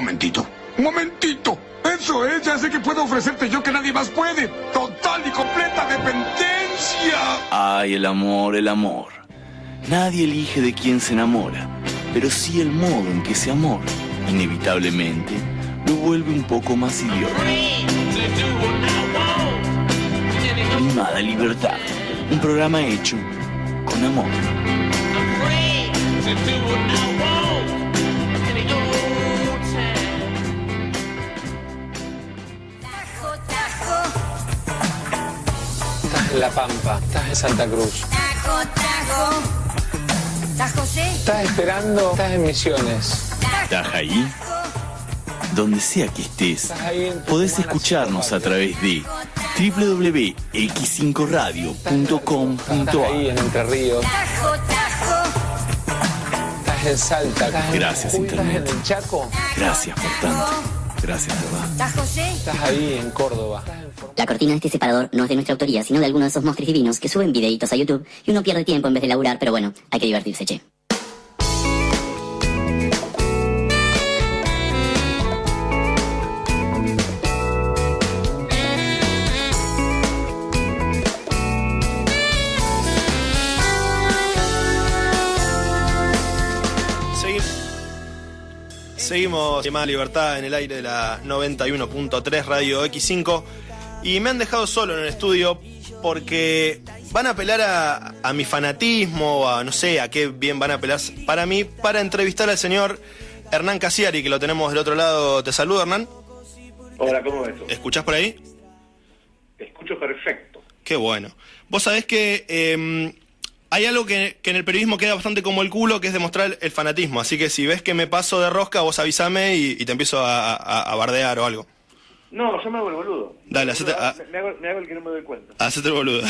Un momentito. Eso es, ya sé que puedo ofrecerte yo que nadie más puede. Total y completa dependencia. Ay, el amor, el amor. Nadie elige de quién se enamora, pero sí el modo en que ese amor, inevitablemente, lo vuelve un poco más idiota. Primada Libertad, un programa hecho con amor. Estás en La Pampa, estás en Santa Cruz. ¿Estás José? Estás esperando, estás en Misiones. ¿Estás ahí? Donde sea que estés, podés escucharnos a través de www.x5radio.com.ar. Estás ahí en Entre Ríos. Estás en Salta. Gracias, Internet. Estás en el Chaco. Gracias por tanto. Gracias, verdad. ¿Estás José? Estás ahí en Córdoba. La cortina de este separador no es de nuestra autoría, sino de alguno de esos monstruos divinos que suben videitos a YouTube y uno pierde tiempo en vez de laburar, pero bueno, hay que divertirse, che. Seguimos Llamada Libertad en el aire de la 91.3 Radio X5 y me han dejado solo en el estudio porque van a apelar a mi fanatismo, a no sé a qué bien van a apelar para mí, para entrevistar al señor Hernán Casiari, que lo tenemos del otro lado. Te saludo, Hernán. Hola, ¿cómo ves? ¿Escuchás por ahí? Te escucho perfecto. Qué bueno. Vos sabés que hay algo que en el periodismo queda bastante como el culo, que es demostrar el fanatismo. Así que si ves que me paso de rosca, vos avísame y te empiezo a bardear o algo. No, yo me hago el boludo. Dale, me hago el que no me doy cuenta. Hacete el boludo.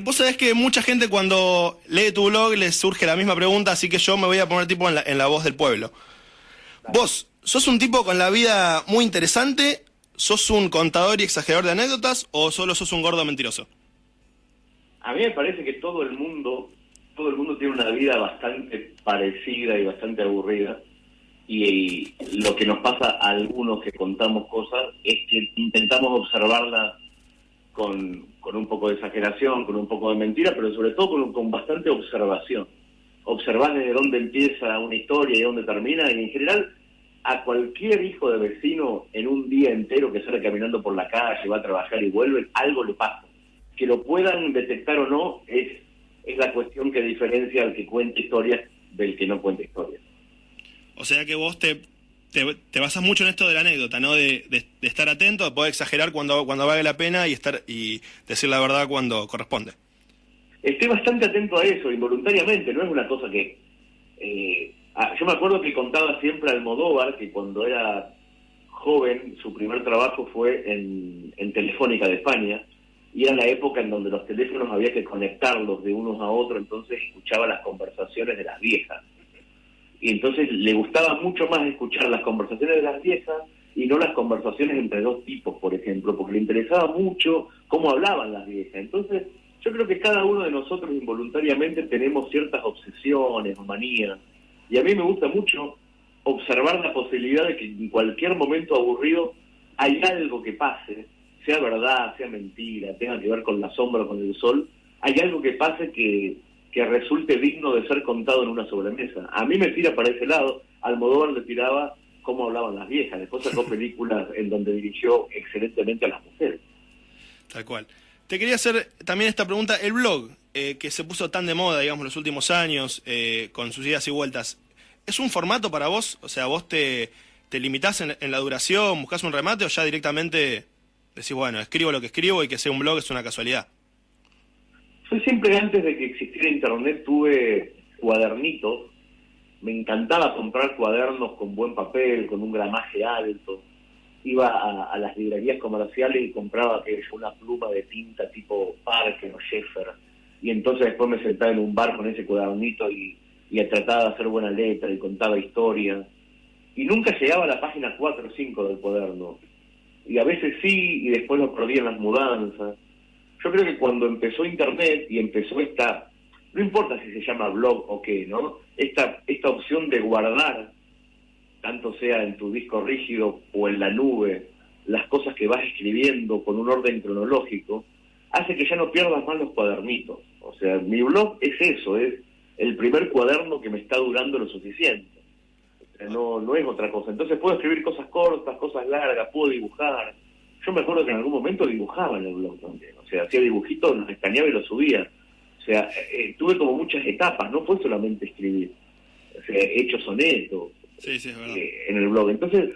Vos sabés que mucha gente cuando lee tu blog les surge la misma pregunta, así que yo me voy a poner tipo en la voz del pueblo. Dale. Vos, ¿sos un tipo con la vida muy interesante? ¿Sos un contador y exagerador de anécdotas? ¿O solo sos un gordo mentiroso? A mí me parece que todo el mundo tiene una vida bastante parecida y bastante aburrida. Y lo que nos pasa a algunos que contamos cosas es que intentamos observarlas con un poco de exageración, con un poco de mentira, pero sobre todo con bastante observación. Observar desde dónde empieza una historia y dónde termina, y en general a cualquier hijo de vecino en un día entero que sale caminando por la calle, va a trabajar y vuelve, algo le pasa. Que lo puedan detectar o no es la cuestión que diferencia al que cuenta historias del que no cuenta historias. O sea que vos te basás mucho en esto de la anécdota, ¿no? De estar atento, de poder exagerar cuando vale la pena y decir la verdad cuando corresponde. Estoy bastante atento a eso, involuntariamente, no es una cosa que... yo me acuerdo que contaba siempre a Almodóvar que cuando era joven su primer trabajo fue en Telefónica de España, y era la época en donde los teléfonos había que conectarlos de unos a otros, entonces escuchaba las conversaciones de las viejas. Y entonces le gustaba mucho más escuchar las conversaciones de las viejas y no las conversaciones entre dos tipos, por ejemplo, porque le interesaba mucho cómo hablaban las viejas. Entonces, yo creo que cada uno de nosotros involuntariamente tenemos ciertas obsesiones o manías, y a mí me gusta mucho observar la posibilidad de que en cualquier momento aburrido hay algo que pase, sea verdad, sea mentira, tenga que ver con la sombra o con el sol, hay algo que pase que resulte digno de ser contado en una sobremesa. A mí me tira para ese lado. Almodóvar le tiraba cómo hablaban las viejas, después sacó películas en donde dirigió excelentemente a las mujeres. Tal cual. Te quería hacer también esta pregunta, el blog, que se puso tan de moda, digamos, en los últimos años, con sus idas y vueltas, ¿es un formato para vos? O sea, ¿vos te limitás en la duración, buscás un remate o ya directamente decís, bueno, escribo lo que escribo y que sea un blog es una casualidad? Yo siempre, antes de que existiera internet, tuve cuadernitos. Me encantaba comprar cuadernos con buen papel, con un gramaje alto. Iba a las librerías comerciales y compraba una pluma de tinta tipo Parker o Schaeffer. Y entonces después me sentaba en un bar con ese cuadernito y trataba de hacer buena letra y contaba historias. Y nunca llegaba a la página 4 o 5 del cuaderno. Y a veces sí, y después lo perdí en las mudanzas. Yo creo que cuando empezó Internet y empezó no importa si se llama blog o qué, ¿no? Esta opción de guardar tanto tanto sea en tu disco rígido o en la nube, las cosas que vas escribiendo con un orden cronológico, hace que ya no pierdas más los cuadernitos. O sea, mi blog es eso, es el primer cuaderno que me está durando lo suficiente. O sea, no es otra cosa. Entonces puedo escribir cosas cortas, cosas largas, puedo dibujar. Yo me acuerdo que en algún momento dibujaba en el blog también. O sea, hacía dibujitos, los escaneaba y los subía. O sea, tuve como muchas etapas, no fue solamente escribir. O sea, he hecho sonetos Sí, es verdad. en el blog. Entonces,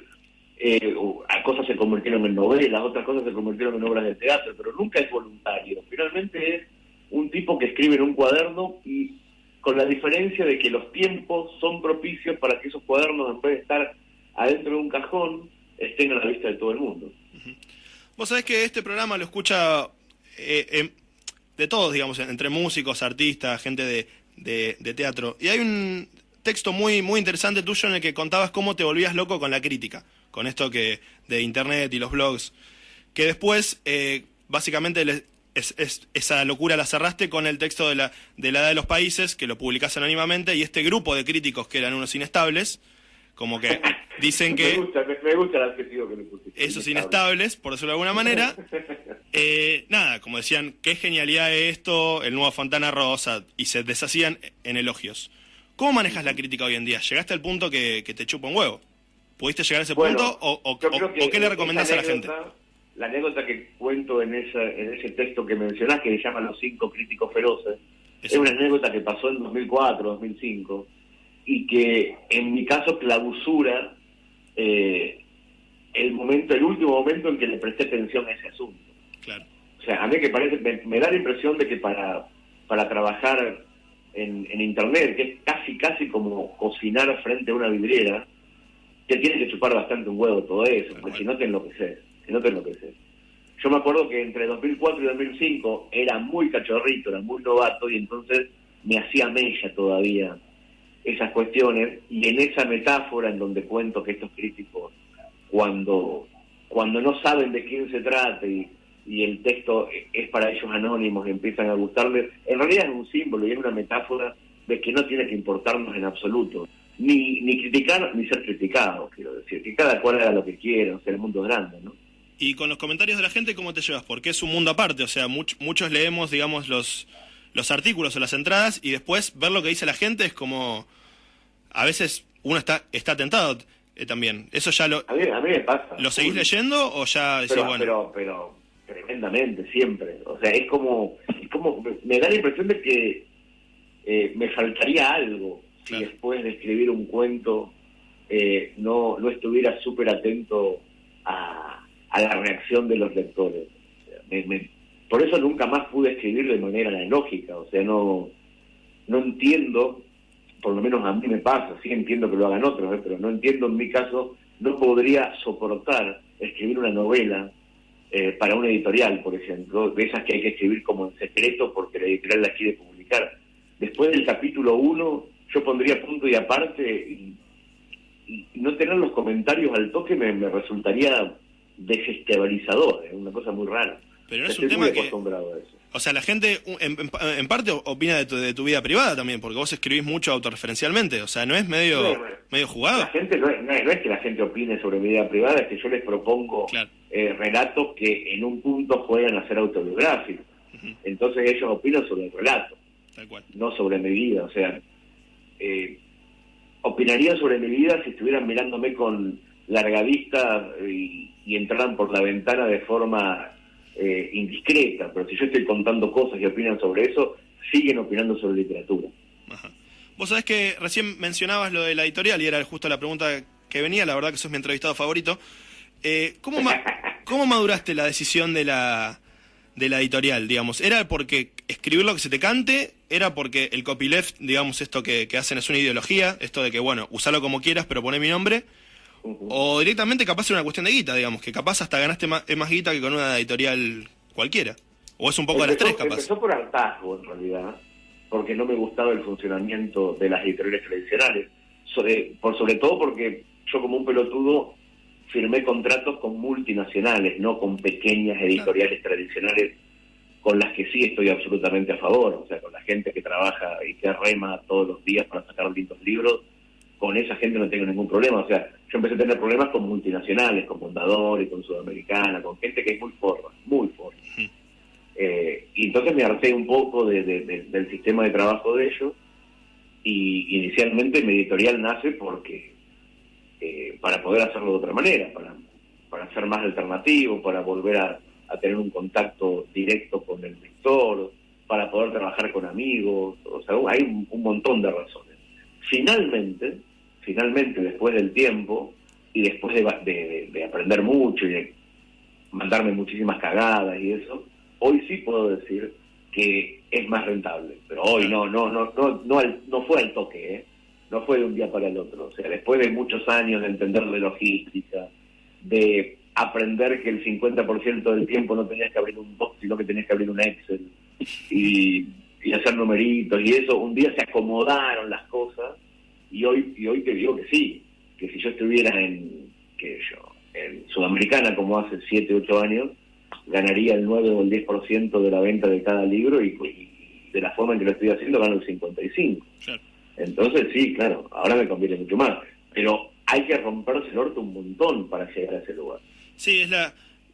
cosas se convirtieron en novelas, otras cosas se convirtieron en obras de teatro, pero nunca es voluntario. Finalmente es un tipo que escribe en un cuaderno, y con la diferencia de que los tiempos son propicios para que esos cuadernos, en vez de estar adentro de un cajón, estén a la vista de todo el mundo. Vos sabés que este programa lo escucha de todos, digamos, entre músicos, artistas, gente de teatro. Y hay un texto muy, muy interesante tuyo en el que contabas cómo te volvías loco con la crítica, con esto que de internet y los blogs, que después, básicamente, esa locura la cerraste con el texto de la Edad de los Países, que lo publicás anónimamente, y este grupo de críticos que eran unos inestables, como que dicen que... me gusta el adjetivo que le pusiste. Esos inestables, por decirlo de alguna manera, nada, como decían, qué genialidad es esto, el nuevo Fontana Rosa, y se deshacían en elogios. ¿Cómo manejas la crítica hoy en día? ¿Llegaste al punto que te chupa un huevo? ¿Pudiste llegar a ese punto o qué le recomendás a la gente? La anécdota que cuento en ese texto que mencionás, que se llama Los 5 críticos feroces, es una anécdota que pasó en 2004, 2005, y que en mi caso clausura el último momento en que le presté atención a ese asunto. Claro. O sea, a mí que parece, me da la impresión de que para trabajar en internet, que es casi como cocinar frente a una vidriera, te tiene que chupar bastante un huevo todo eso, porque si no te enloqueces. Yo me acuerdo que entre 2004 y 2005 era muy cachorrito, era muy novato, y entonces me hacía mella todavía esas cuestiones, y en esa metáfora en donde cuento que estos críticos, cuando no saben de quién se trata y el texto es para ellos anónimos y empiezan a gustarles, en realidad es un símbolo y es una metáfora de que no tiene que importarnos en absoluto, ni criticar ni ser criticados, quiero decir, que cada cual haga lo que quiera, o sea, el mundo es grande, ¿no? Y con los comentarios de la gente, ¿cómo te llevas? Porque es un mundo aparte, o sea, muchos leemos, digamos, los artículos o las entradas, y después ver lo que dice la gente es como... A veces uno está tentado también. ¿Eso ya A mí me pasa. ¿Lo seguís leyendo o ya decís, bueno? Pero tremendamente, siempre. O sea, es como me da la impresión de que me faltaría algo, claro, si después de escribir un cuento no estuviera súper atento a la reacción de los lectores. O sea, por eso nunca más pude escribir de manera analógica. O sea, no entiendo, por lo menos a mí me pasa, sí entiendo que lo hagan otros, pero no entiendo, en mi caso, no podría soportar escribir una novela para una editorial, por ejemplo, de esas que hay que escribir como en secreto porque la editorial la quiere publicar. Después del capítulo 1, yo pondría punto y aparte, y no tener los comentarios al toque me resultaría desestabilizador, es una cosa muy rara. Pero no es un tema muy acostumbrado a eso. O sea, la gente en parte opina de tu vida privada también, porque vos escribís mucho autorreferencialmente, o sea, ¿no es medio jugado? La gente no es que la gente opine sobre mi vida privada, es que yo les propongo, claro, relatos que en un punto juegan a ser autobiográficos. Uh-huh. Entonces ellos opinan sobre el relato, tal cual, no sobre mi vida. O sea, opinarían sobre mi vida si estuvieran mirándome con larga vista y entraran por la ventana de forma indiscreta, pero si yo estoy contando cosas y opinan sobre eso, siguen opinando sobre literatura. Ajá. Vos sabés que recién mencionabas lo de la editorial y era justo la pregunta que venía, la verdad que sos mi entrevistado favorito. ¿Cómo maduraste la decisión de la editorial, digamos? ¿Era porque escribir lo que se te cante? ¿Era porque el copyleft, digamos, esto que hacen es una ideología? Esto de que, bueno, usalo como quieras, pero poné mi nombre. O directamente capaz era una cuestión de guita, digamos, que capaz hasta ganaste más guita que con una editorial cualquiera. O es un poco de las tres, capaz. Empezó por hartazgo, en realidad, porque no me gustaba el funcionamiento de las editoriales tradicionales. Sobre todo porque yo, como un pelotudo, firmé contratos con multinacionales, no con pequeñas editoriales, claro, tradicionales, con las que sí estoy absolutamente a favor. O sea, con la gente que trabaja y que rema todos los días para sacar lindos libros, con esa gente no tengo ningún problema. O sea, yo empecé a tener problemas con multinacionales, con Mondadori, con Sudamericana, con gente que es muy forra, muy forra. Y entonces me harté un poco del sistema de trabajo de ellos, y inicialmente mi editorial nace porque para poder hacerlo de otra manera, para ser más alternativo, para volver a tener un contacto directo con el lector, para poder trabajar con amigos, o sea, hay un montón de razones. Finalmente, después del tiempo, y después de aprender mucho y de mandarme muchísimas cagadas y eso, hoy sí puedo decir que es más rentable, pero hoy no fue al toque, no fue de un día para el otro. O sea, después de muchos años de entender de logística, de aprender que el 50% del tiempo no tenías que abrir un box, sino que tenías que abrir un Excel y hacer numeritos y eso, un día se acomodaron las cosas, y hoy te digo que sí, que si yo estuviera en Sudamericana como hace 7, 8 años, ganaría el 9 o el 10% de la venta de cada libro, y de la forma en que lo estoy haciendo gano el 55%. Claro. Entonces sí, claro, ahora me conviene mucho más, pero hay que romperse el orto un montón para llegar a ese lugar. Sí,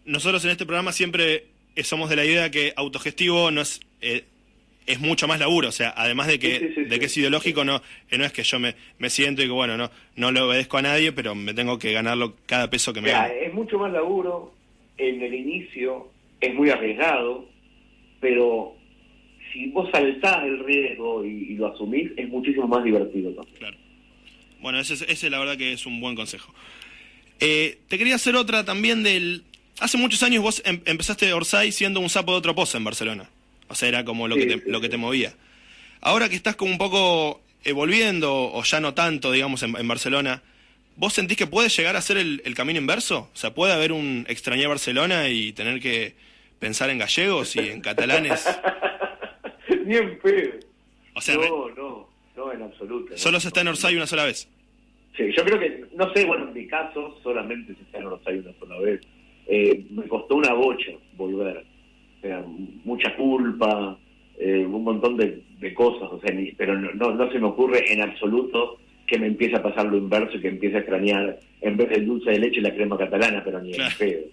nosotros en este programa siempre somos de la idea que autogestivo no es mucho más laburo, o sea, además de que que es ideológico, no es que yo me siento y que bueno, no le obedezco a nadie, pero me tengo que ganarlo cada peso que me gane. Es mucho más laburo, en el inicio es muy arriesgado, pero si vos saltás el riesgo y lo asumís, es muchísimo más divertido también. Claro. Bueno, ese la verdad que es un buen consejo. Te quería hacer otra también hace muchos años vos empezaste Orsay siendo un sapo de otro pozo en Barcelona. O sea, era como lo que te movía. Ahora que estás como un poco volviendo, o ya no tanto, digamos, en Barcelona, ¿vos sentís que puede llegar a ser el camino inverso? O sea, ¿puede haber un extrañar Barcelona y tener que pensar en gallegos y en catalanes? Ni en pedo. O sea, no, en absoluto. Solo se está en Orsay una sola vez. Sí, yo creo que, no sé, bueno, en mi caso solamente se está en Orsay una sola vez. Me costó una bocha volver. O sea, mucha culpa, un montón de cosas, o sea, pero no se me ocurre en absoluto que me empiece a pasar lo inverso y que empiece a extrañar, en vez del dulce de leche, la crema catalana, pero ni en pedo.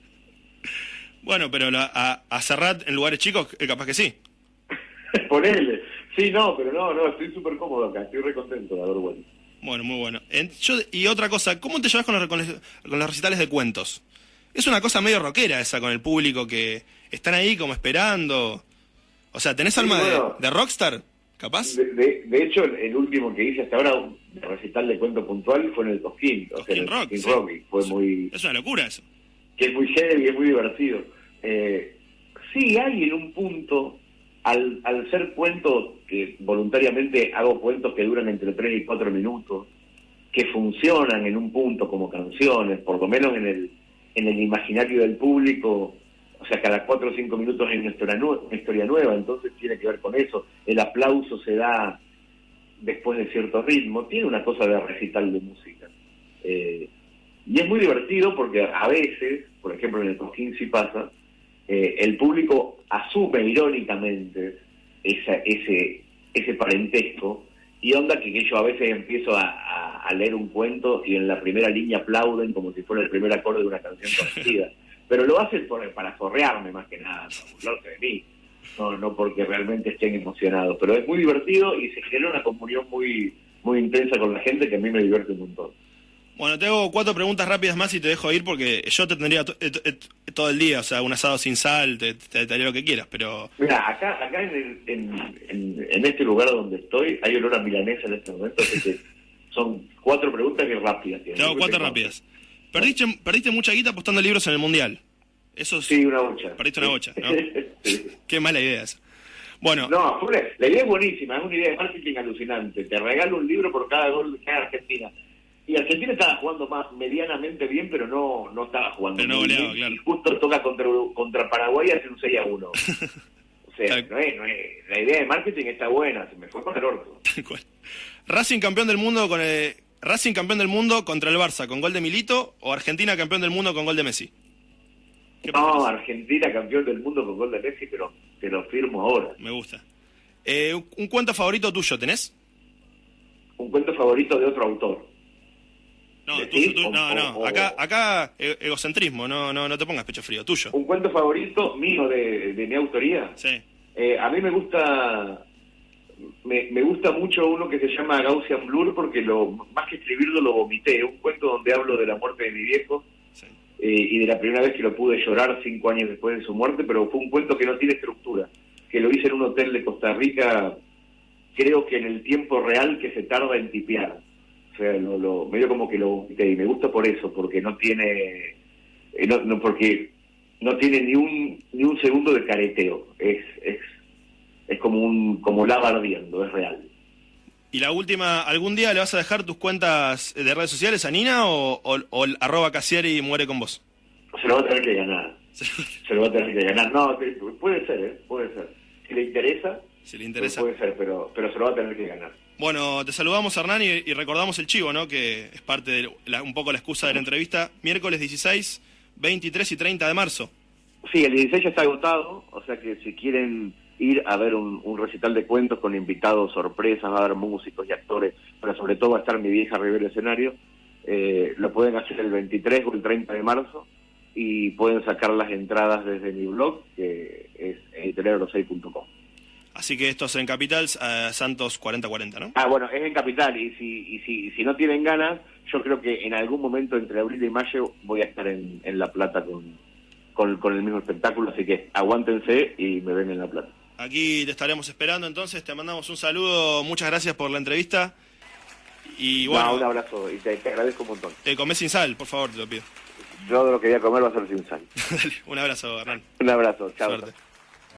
Bueno, pero a Serrat en lugares chicos, capaz que sí. Ponele. Sí, pero no, estoy súper cómodo acá, estoy re contento de haber vuelto. Bueno, muy bueno. Y otra cosa, ¿cómo te llevas con los recitales de cuentos? Es una cosa medio rockera esa con el público que están ahí como esperando. O sea, ¿tenés alma de rockstar, capaz? De hecho, el último que hice hasta ahora, de recital de cuento puntual, fue en el Cosquín. O sea, en el Cosquín Rock. Fue muy... Es una locura eso. Que es muy heavy, es muy divertido. Sí, hay en un punto, al ser cuentos, que voluntariamente hago cuentos que duran entre 3 y 4 minutos, que funcionan en un punto como canciones, por lo menos en el imaginario del público. O sea, cada 4 o 5 minutos hay una historia nueva, entonces tiene que ver con eso. El aplauso se da después de cierto ritmo, tiene una cosa de recital de música. Y es muy divertido porque a veces, por ejemplo en el Cosquín sí pasa, el público asume irónicamente ese parentesco, y onda que yo a veces empiezo a leer un cuento y en la primera línea aplauden como si fuera el primer acorde de una canción conocida. Pero lo hacen para forrearme más que nada, para burlarse de mí, no porque realmente estén emocionados. Pero es muy divertido y se genera una comunión muy, muy intensa con la gente que a mí me divierte un montón. Bueno, te hago 4 preguntas rápidas más y te dejo ir porque yo te tendría todo el día, o sea, un asado sin sal, te haría lo que quieras, pero... Mira, acá en este lugar donde estoy hay olor a milanesa en este momento, así que son 4 preguntas que rápidas. Te hago 4 rápidas. Perdiste mucha guita apostando libros en el Mundial. Eso sí, una bocha. Perdiste una bocha, ¿no? Sí. Qué mala idea esa. Bueno. No, la idea es buenísima, es una idea de marketing alucinante. Te regalo un libro por cada gol de cada Argentina. Y Argentina estaba jugando más medianamente bien, pero no estaba jugando pero no muy goleaba, bien. claro. Y justo toca contra Paraguay y hace un 6-1. O sea, no es, la idea de marketing está buena, se me fue con el orto. Racing campeón del mundo contra el Barça con gol de Milito, o Argentina campeón del mundo con gol de Messi. No, Argentina campeón del mundo con gol de Messi, pero te lo firmo ahora. Me gusta. ¿Un cuento favorito tuyo tenés? Un cuento favorito de otro autor. No, ¿Decís? tuyo, no. Acá egocentrismo, no te pongas pecho frío, tuyo. Un cuento favorito mío de mi autoría. Sí. A mí me gusta mucho uno que se llama Gaussian Blur porque más que escribirlo lo vomité. Un cuento donde hablo de la muerte de mi viejo. Sí. Y de la primera vez que lo pude llorar 5 años después de su muerte, pero fue un cuento que no tiene estructura, que lo hice en un hotel de Costa Rica, creo que en el tiempo real que se tarda en tipear. O sea, medio como que lo vomité, y me gusta por eso, porque no tiene porque no tiene ni un segundo de careteo, es como lava ardiendo, es real. Y la última, ¿algún día le vas a dejar tus cuentas de redes sociales a Nina o @Cassiari muere con vos? Se lo va a tener que ganar. Se lo va a tener que ganar. No, puede ser, puede ser. Si le interesa, puede ser, pero se lo va a tener que ganar. Bueno, te saludamos, Hernán, y recordamos el chivo, ¿no? Que es parte de un poco la excusa de la entrevista. Miércoles 16, 23 y 30 de marzo. Sí, el 16 ya está agotado, o sea que si quieren ir a ver un recital de cuentos con invitados sorpresas, va a haber músicos y actores, pero sobre todo va a estar mi vieja arriba del escenario, lo pueden hacer el 23 o el 30 de marzo y pueden sacar las entradas desde mi blog, que es editorialrosey.com. Así que esto es en Capital, Santos 4040, ¿no? Bueno, es en Capital, y si no tienen ganas, yo creo que en algún momento entre abril y mayo voy a estar en La Plata con el mismo espectáculo, así que aguántense y me ven en La Plata. Aquí te estaremos esperando, entonces te mandamos un saludo, muchas gracias por la entrevista y bueno... un abrazo y te agradezco un montón. Comé sin sal, por favor, te lo pido. Yo de lo que voy a comer va a ser sin sal. Dale, un abrazo, Hernán. Un abrazo, chao. Suerte.